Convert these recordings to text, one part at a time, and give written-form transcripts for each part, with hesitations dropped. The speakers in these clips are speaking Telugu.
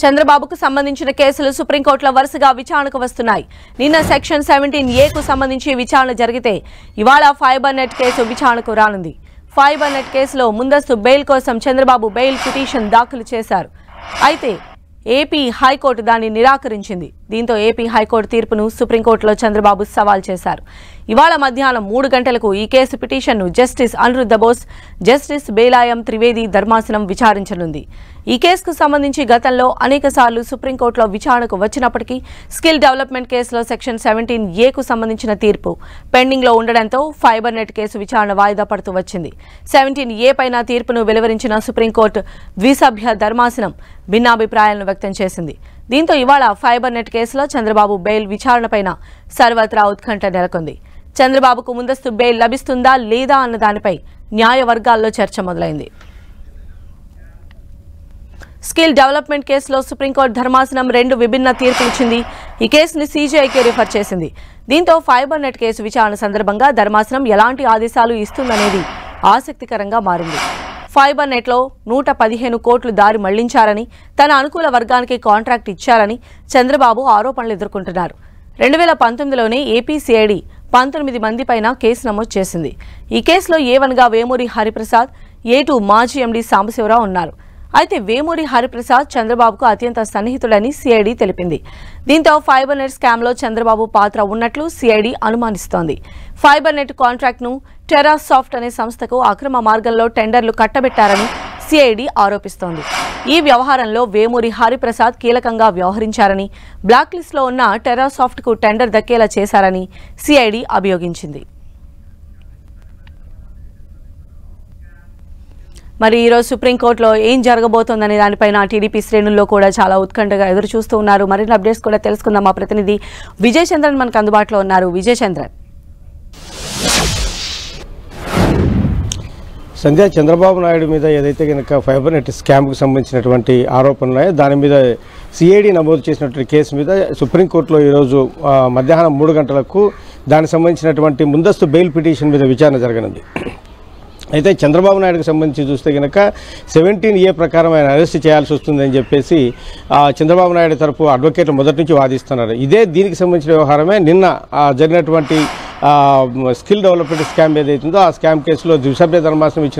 చంద్రబాబుకు సంబంధించిన కేసులు సుప్రీంకోర్టులో వరుసగా విచారణకు వస్తున్నాయి. నిన్న సెక్షన్ 17A సంబంధించి విచారణ జరిగితే ఇవాళ ఫైబర్ నెట్ కేసు విచారణకు రానుంది. ఫైబర్ నెట్ కేసులో ముందస్తు బెయిల్ కోసం చంద్రబాబు బెయిల్ పిటిషన్ దాఖలు చేశారు. అయితే ఏపీ హైకోర్టు దాన్ని నిరాకరించింది. దీంతో ఏపీ హైకోర్టు తీర్పును సుప్రీంకోర్టులో చంద్రబాబు సవాల్ చేశారు. ఇవాళ మధ్యాహ్నం 3 గంటలకు ఈ కేసు పిటిషన్ను జస్టిస్ అనిరుద్ధ బోస్, జస్టిస్ బేలాయం త్రివేది ధర్మాసనం విచారించనుంది. ఈ కేసుకు సంబంధించి గతంలో అనేకసార్లు సుప్రీంకోర్టులో విచారణకు వచ్చినప్పటికీ స్కిల్ డెవలప్మెంట్ కేసులో సెక్షన్ 17A సంబంధించిన తీర్పు పెండింగ్లో ఉండడంతో ఫైబర్ నెట్ కేసు విచారణ వాయిదా పడుతూ వచ్చింది. 17A పైన తీర్పును వెలువరించిన సుప్రీంకోర్టు ద్విసభ్య ధర్మాసనం భిన్నాభిప్రాయాలను వ్యక్తం చేసింది. దీంతో ఇవాళ ఫైబర్ నెట్ కేసులో చంద్రబాబు బెయిల్ విచారణపైన సర్వత్రా ఉత్కంఠ నెలకొంది. చంద్రబాబుకు ముందస్తు బెయిల్ లభిస్తుందా లేదా అన్న దానిపై న్యాయ వర్గాల్లో చర్చ మొదలైంది. స్కిల్ డెవలప్మెంట్ కేసులో సుప్రీంకోర్టు ధర్మాసనం 2 విభిన్న తీర్పులు ఇచ్చింది. ఈ కేసుని CJIకి రిఫర్ చేసింది. దీంతో ఫైబర్ నెట్ కేసు విచారణ సందర్భంగా ధర్మాసనం ఎలాంటి ఆదేశాలు ఇస్తుందనేది ఆసక్తికరంగా మారింది. ఫైబర్ నెట్లో 115 కోట్లు దారి మళ్లించారని, తన అనుకూల వర్గానికి కాంట్రాక్ట్ ఇచ్చారని చంద్రబాబు ఆరోపణలు ఎదుర్కొంటున్నారు. 2019లోనే ఏపీ CID 19 మంది పైన కేసు నమోదు చేసింది. ఈ కేసులో A1గా వేమూరి హరిప్రసాద్, A2 మాజీ MD సాంబశివరావు ఉన్నారు. అయితే వేమూరి హరిప్రసాద్ చంద్రబాబుకు అత్యంత సన్నిహితుడని CID తెలిపింది. దీంతో ఫైబర్ నెట్ స్కామ్లో చంద్రబాబు పాత్ర ఉన్నట్లు CID అనుమానిస్తోంది. ఫైబర్ నెట్ కాంట్రాక్ట్ను టెరాసాఫ్ట్ అనే సంస్థకు అక్రమ మార్గంలో టెండర్లు కట్టబెట్టారని CID ఆరోపిస్తోంది. ఈ వ్యవహారంలో వేమూరి హరిప్రసాద్ కీలకంగా వ్యవహరించారని, బ్లాక్ లిస్టులో ఉన్న టెరాసాఫ్ట్కు టెండర్ దక్కేలా చేశారని CID అభియోగించింది. మరి ఈరోజు సుప్రీంకోర్టులో ఏం జరగబోతోందనే దానిపైన టీడీపీ శ్రేణుల్లో కూడా చాలా ఉత్కంఠగా ఎదురు చూస్తూ ఉన్నారు. మరిన్ని అప్డేట్స్ కూడా తెలుసుకుందాం. మా ప్రతినిధి విజయ్ చంద్రన్ మనకు అందుబాటులో ఉన్నారు. విజయ్ చంద్రన్, సంధ్య, చంద్రబాబు నాయుడు మీద ఏదైతే కనుక ఫైబర్ నెట్ స్కామ్కు సంబంధించినటువంటి ఆరోపణలు ఉన్నాయో దాని మీద CID నమోదు చేసినటువంటి కేసు మీద సుప్రీంకోర్టులో ఈరోజు మధ్యాహ్నం 3 గంటలకు దానికి సంబంధించినటువంటి ముందస్తు బెయిల్ పిటిషన్ మీద విచారణ జరగనుంది. అయితే చంద్రబాబు నాయుడుకు సంబంధించి చూస్తే కనుక 17A ప్రకారం ఆయన అరెస్ట్ చేయాల్సి వస్తుందని చెప్పేసి చంద్రబాబు నాయుడు తరపు అడ్వకేట్లు మొదటి నుంచి వాదిస్తున్నారు. దీనికి సంబంధించిన వ్యవహారమే నిన్న జరిగినటువంటి స్కిల్ డెవలప్మెంట్ స్కామ్ ఏదైతుందో ఆ స్కామ్ కేసులో ద్విసభ్య ధర్మాసనం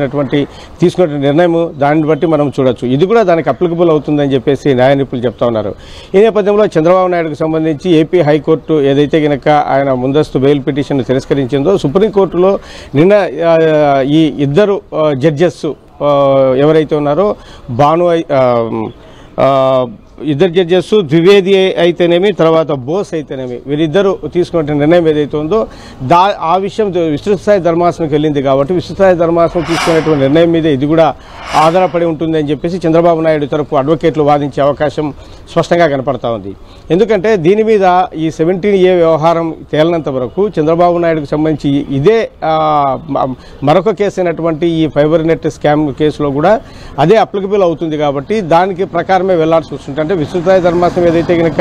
తీసుకున్న నిర్ణయం దాన్ని బట్టి మనం చూడొచ్చు. ఇది కూడా దానికి అప్లికబుల్ అవుతుందని చెప్పేసి న్యాయ నిపుణులు చెప్తా ఉన్నారు. ఈ నేపథ్యంలో చంద్రబాబు నాయుడుకు సంబంధించి ఏపీ హైకోర్టు ఏదైతే కనుక ఆయన ముందస్తు బెయిల్ పిటిషన్ తిరస్కరించిందో సుప్రీంకోర్టులో నిన్న ఈ ఇద్దరు జడ్జెస్ ఎవరైతే ఉన్నారో ఇద్దరు జడ్జెస్ ద్వివేది అయితేనేమి, తర్వాత బోస్ అయితేనేమి, వీరిద్దరూ తీసుకున్న నిర్ణయం ఏదైతే ఉందో ఆ విషయం విస్తృతస్థాయి ధర్మాసనంకి వెళ్ళింది. కాబట్టి విస్తృతస్థాయి ధర్మాసనం తీసుకునేటువంటి నిర్ణయం మీద ఇది కూడా ఆధారపడి ఉంటుందని చెప్పేసి చంద్రబాబు నాయుడు తరపు అడ్వకేట్లు వాదించే అవకాశం స్పష్టంగా కనపడతా ఉంది. ఎందుకంటే దీని మీద ఈ 17A వ్యవహారం తేలినంత వరకు చంద్రబాబు నాయుడుకు సంబంధించి ఇదే మరొక కేసు అయినటువంటి ఈ ఫైబర్ నెట్ స్కామ్ కేసులో కూడా అదే అప్లికబుల్ అవుతుంది. కాబట్టి దానికి ప్రకారమే వెళ్లాల్సి వస్తుంటే విస్తృతస్థాయి ధర్మాసనం ఏదైతే కనుక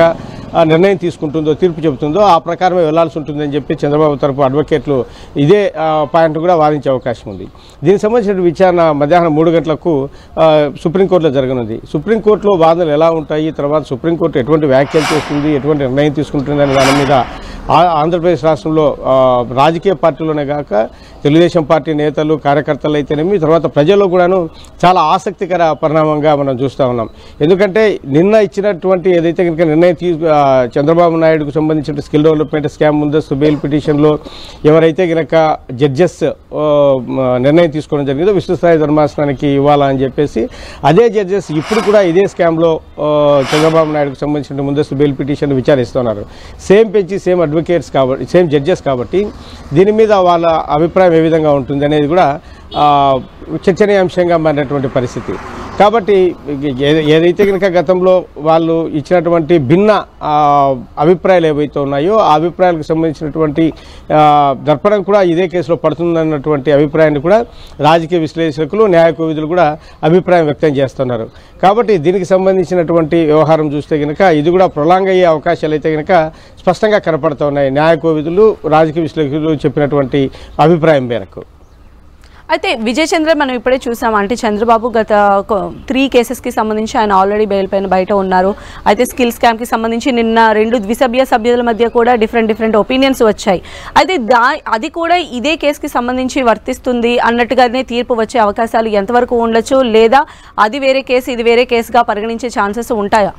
నిర్ణయం తీసుకుంటుందో, తీర్పు చెబుతుందో ఆ ప్రకారమే వెళ్లాల్సి ఉంటుందని చెప్పి చంద్రబాబు తరపు అడ్వకేట్లు ఇదే పాయింట్ కూడా వాదించే అవకాశం ఉంది. దీనికి సంబంధించిన విచారణ మధ్యాహ్నం 3 గంటలకు సుప్రీంకోర్టులో జరగనుంది. సుప్రీంకోర్టులో వాదనలు ఎలా ఉంటాయి, తర్వాత సుప్రీంకోర్టు ఎటువంటి వ్యాఖ్యలు చేస్తుంది, ఎటువంటి నిర్ణయం తీసుకుంటుంది అనే దాని మీద ఆంధ్రప్రదేశ్ రాష్ట్రంలో రాజకీయ పార్టీలోనే కాక తెలుగుదేశం పార్టీ నేతలు, కార్యకర్తలు అయితేనేమి, తర్వాత ప్రజల్లో కూడాను చాలా ఆసక్తికర పరిణామంగా మనం చూస్తూ ఉన్నాం. ఎందుకంటే నిన్న ఇచ్చినటువంటి ఏదైతే కనుక నిర్ణయం చంద్రబాబు నాయుడుకు సంబంధించిన స్కిల్ డెవలప్మెంట్ స్కామ్ ముందస్తు బెయిల్ పిటిషన్లో ఎవరైతే కనుక జడ్జెస్ నిర్ణయం తీసుకోవడం జరిగిందో విస్తృతస్థాయి ధర్మాసనానికి ఇవ్వాలని చెప్పేసి అదే జడ్జెస్ ఇప్పుడు కూడా ఇదే స్కామ్లో చంద్రబాబు నాయుడుకు సంబంధించిన ముందస్తు బెయిల్ పిటిషన్ విచారిస్తున్నారు. సేమ్ బెంచ్, సేమ్ అడ్వకేట్స్ కాబట్టి, సేమ్ జడ్జెస్ కాబట్టి దీని మీద వాళ్ళ అభిప్రాయం ఏ విధంగా ఉంటుంది అనేది కూడా చర్చనీయాంశంగా మారినటువంటి పరిస్థితి. కాబట్టి ఏదైతే కనుక గతంలో వాళ్ళు ఇచ్చినటువంటి భిన్న అభిప్రాయాలు ఏవైతే ఉన్నాయో ఆ అభిప్రాయాలకు సంబంధించినటువంటి దర్పణం కూడా ఇదే కేసులో పడుతుందన్నటువంటి అభిప్రాయాన్ని కూడా రాజకీయ విశ్లేషకులు, న్యాయ కోవిదులు కూడా అభిప్రాయం వ్యక్తం చేస్తున్నారు. కాబట్టి దీనికి సంబంధించినటువంటి వ్యవహారం చూస్తే కనుక ఇది కూడా ప్రొలాంగ్ అయ్యే అవకాశాలు అయితే కనుక స్పష్టంగా కనపడుతూ ఉన్నాయి న్యాయ కోవిదులు, రాజకీయ విశ్లేషకులు చెప్పినటువంటి అభిప్రాయం మేరకు. అయితే విజయ్ చంద్ర మనం ఇప్పుడే చూసాం, అంటే చంద్రబాబు గత 3 కేసెస్కి సంబంధించి ఆయన ఆల్రెడీ బెయిల్ పైన బయట ఉన్నారు. అయితే స్కిల్ స్కామ్కి సంబంధించి నిన్న 2 ద్విసభ్య సభ్యుల మధ్య కూడా డిఫరెంట్ ఒపీనియన్స్ వచ్చాయి. అయితే అది కూడా ఇదే కేసుకి సంబంధించి వర్తిస్తుంది అన్నట్టుగానే తీర్పు వచ్చే అవకాశాలు ఎంతవరకు ఉండొచ్చు, లేదా అది వేరే కేసు ఇది వేరే కేసుగా పరిగణించే ఛాన్సెస్ ఉంటాయా?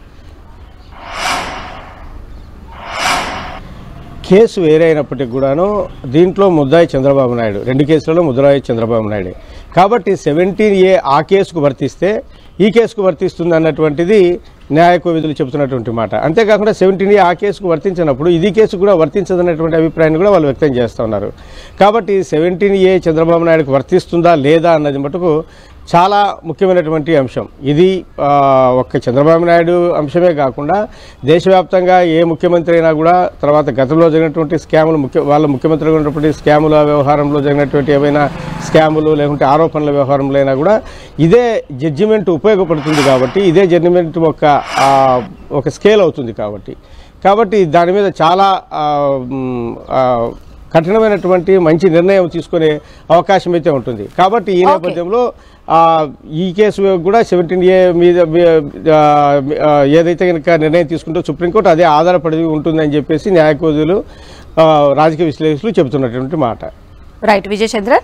కేసు వేరే అయినప్పటికీ కూడాను దీంట్లో ముద్దాయి చంద్రబాబు నాయుడు, 2 కేసులలో ముద్దాయి చంద్రబాబు నాయుడు. కాబట్టి 17A ఆ కేసుకు వర్తిస్తే ఈ కేసుకు వర్తిస్తుంది అన్నటువంటిది న్యాయ కోవిదులు చెబుతున్నటువంటి మాట. అంతేకాకుండా 17A ఆ కేసుకు వర్తించినప్పుడు ఇది కేసు కూడా వర్తించదన్నటువంటి అభిప్రాయాన్ని కూడా వాళ్ళు వ్యక్తం చేస్తూ ఉన్నారు. కాబట్టి 17A చంద్రబాబు నాయుడుకు వర్తిస్తుందా లేదా అన్నది మటుకు చాలా ముఖ్యమైనటువంటి అంశం. ఇది ఒక్క చంద్రబాబు నాయుడు అంశమే కాకుండా దేశవ్యాప్తంగా ఏ ముఖ్యమంత్రి అయినా కూడా తర్వాత గతంలో జరిగినటువంటి స్కాములు వాళ్ళ ముఖ్యమంత్రిగా ఉన్నటువంటి స్కాముల వ్యవహారంలో జరిగినటువంటి ఏవైనా స్కాములు లేకుంటే ఆరోపణల వ్యవహారంలో అయినా కూడా ఇదే జడ్జిమెంట్ ఉపయోగపడుతుంది. కాబట్టి ఇదే జడ్జిమెంట్ ఒక స్కేల్ అవుతుంది. కాబట్టి దాని మీద చాలా కఠినమైనటువంటి మంచి నిర్ణయం తీసుకునే అవకాశం అయితే ఉంటుంది. కాబట్టి ఈ నేపథ్యంలో ఈ కేసు కూడా 17A మీద ఏదైతే కనుక నిర్ణయం తీసుకుంటూ సుప్రీంకోర్టు అదే ఆధారపడి ఉంటుందని చెప్పేసి న్యాయకోదులు రాజకీయ విశ్లేషకులు చెబుతున్నటువంటి మాట. రైట్ విజయ్ చంద్ర.